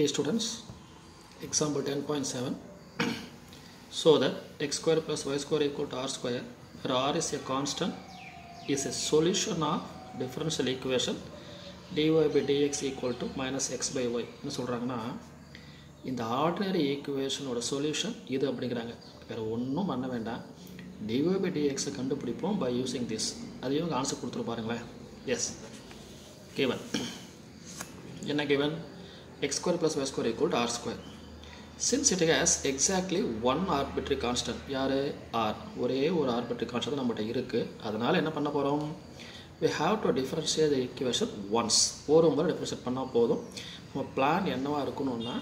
Dear students, example 10.7. So that x square plus y square equal to r square, where r is a constant, is a solution of differential equation dy by dx equal to minus x by y. என்ன சொல்கிறாங்கன்னா, இந்த ordinary ஈக்குவேஷனோட solution இது அப்படிங்கிறாங்க. வேறு ஒன்றும் பண்ண வேண்டாம், dy by dx கண்டுபிடிப்போம் by using this. அதையும் ஆன்சர் கொடுத்துரு பாருங்களேன். எஸ், given என்ன given? x square plus y square equal to r square. Since it has exactly one arbitrary constant, யார்? r. ஒரே ஒரு arbitrary constant நம்மகிட்ட இருக்குது. அதனால் என்ன பண்ண போகிறோம்? We have to differentiate the equation once. ஒரு முறை differentiate பண்ணால் போதும். நம்ம பிளான் என்னவாக இருக்கணும்னா,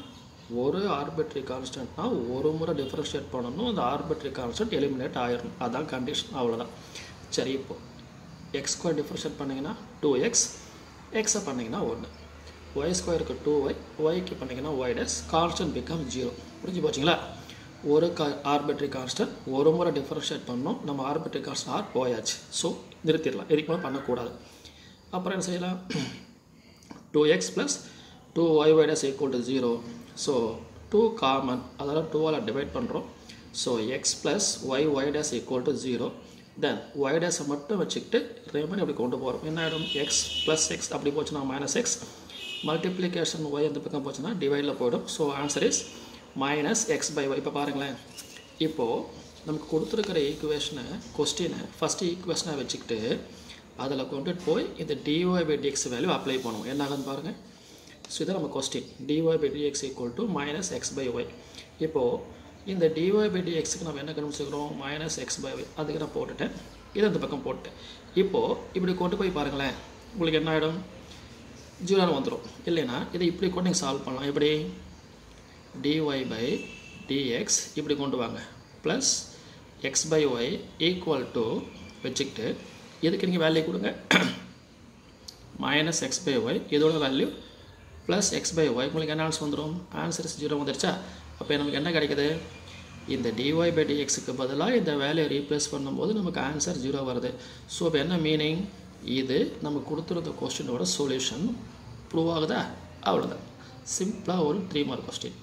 ஒரு arbitrary constantனா ஒரு முறை differentiate பண்ணணும், அந்த arbitrary constant eliminate ஆயிடணும். அதான் கண்டிஷன், அவ்வளோதான். சரி, இப்போது x square differentiate பண்ணிங்கன்னா 2x, x பண்ணிங்கன்னா 1, y ஸ்கொயருக்கு 2y, yக்கு பண்ணிங்கன்னா y dash, கான்ஸ்டன்ட் பிகம் 0. புரிஞ்சு போச்சிங்களா? ஒரு ஆர்பிட்ரி கான்ஸ்டன்ட் ஒரு முறை டிஃபரன்ஷியேட் பண்ணணும், நம்ம ஆர்பிட்ரி கான்ஸ்டன்ட் ஆர் போயாச்சு. ஸோ நிறுத்திடலாம், இதுக்கு மேலே பண்ணக்கூடாது. அப்புறம் என்ன செய்யலாம்? 2x plus 2y dash equal to 0. So 2 common, அதனால் 2ஆல் டிவைட் பண்ணுறோம். So x plus y dash equal to 0. Then y dash மட்டும் வச்சுக்கிட்டு ரெமைன் அப்படி கொண்டு போகிறோம். என்ன ஆகிடும்? x ப்ளஸ் x அப்படி போச்சுன்னா மைனஸ் x, மல்டிப்ளிகேஷன் y அந்த பக்கம் போச்சுன்னா டிவைடில் போய்டும். So answer is minus x by y. இப்போ பாருங்களேன், இப்போது நமக்கு கொடுத்துருக்கிற ஈக்குவேஷனை, கொஸ்டினை ஃபஸ்ட்டு ஈக்குவேஷனை வச்சுக்கிட்டு அதில் கொண்டுட்டு போய் இந்த dy by dx value apply பண்ணுவோம். என்ன ஆகுதுன்னு பாருங்கள். ஸோ இதை நம்ம question dy by dx equal to minus x by y. இப்போது இந்த டிஒய் பை டிஎக்ஸுக்கு நம்ம என்ன கண்டுபிடிச்சிக்கிறோம்? Minus x by y. அதுக்கு நான் போட்டுட்டேன், இதை அந்த பக்கம் போட்டுட்டேன். இப்போது இப்படி கொண்டு போய் பாருங்களேன், உங்களுக்கு என்ன ஆகிடும்? 0 வந்துடும். இல்லைன்னா இதை இப்படி கூட நீங்கள் சால்வ் பண்ணலாம். எப்படி? dy by dx இப்படி கொண்டு வாங்க, plus x by y equal to வச்சுக்கிட்டு இதுக்கு நீங்கள் வேல்யூ கொடுங்க, மைனஸ் எக்ஸ் பை ஒய், இதோட value plus x by y. உங்களுக்கு என்ன ஆன்சர் வந்துடும்? ஆன்சர் 0 வந்துருச்சா? அப்போ நமக்கு என்ன கிடைக்குது? இந்த dy by dxக்கு பதிலாக இந்த வேல்யூ ரீப்ளேஸ் பண்ணும்போது நமக்கு ஆன்சர் 0 வருது. ஸோ இப்போ என்ன மீனிங்? இது நம்ம கொடுத்துருக்க கொஸ்டினோட சொல்யூஷன் ப்ரூவ் ஆகுதா? அவ்வளோதான். சிம்பிளாக ஒரு 3 மார்க் கொஸ்டின்.